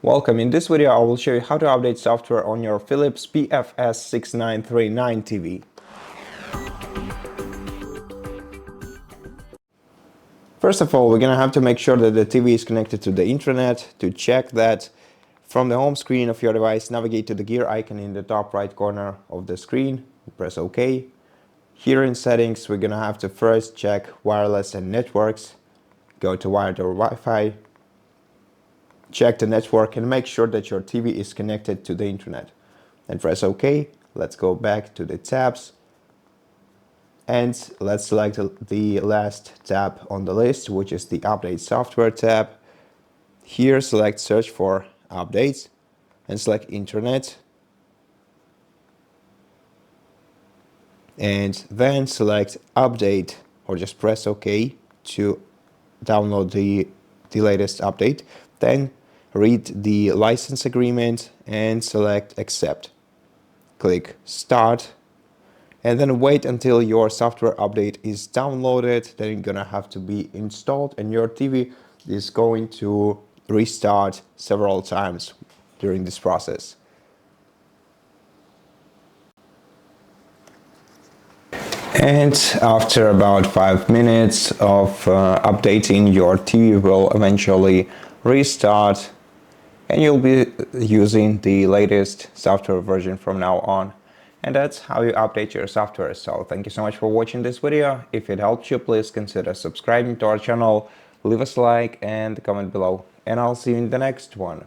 Welcome. In this video I will show you how to update software on your Philips PFS6939 TV. First of all, we're gonna have to make sure that the TV is connected to the intranet. To check that, from the home screen of your device, navigate to the gear icon in the top right corner of the screen, press OK. Here in settings, we're gonna have to first check wireless and networks. Go to wired or Wi-Fi. Check the network and make sure that your TV is connected to the internet. And press OK. Let's go back to the tabs. And let's select the last tab on the list, which is the Update Software tab. Here, select Search for Updates and select Internet. And then select Update, or just press OK to download the latest update. Then read the license agreement and select Accept. Click Start and then wait until your software update is downloaded. Then it's gonna have to be installed and your TV is going to restart several times during this process. And after about 5 minutes of updating, your TV will eventually restart and you'll be using the latest software version from now on. And that's how you update your software. So thank you so much for watching this video. If it helped you, please consider subscribing to our channel, leave us a like and comment below. And I'll see you in the next one.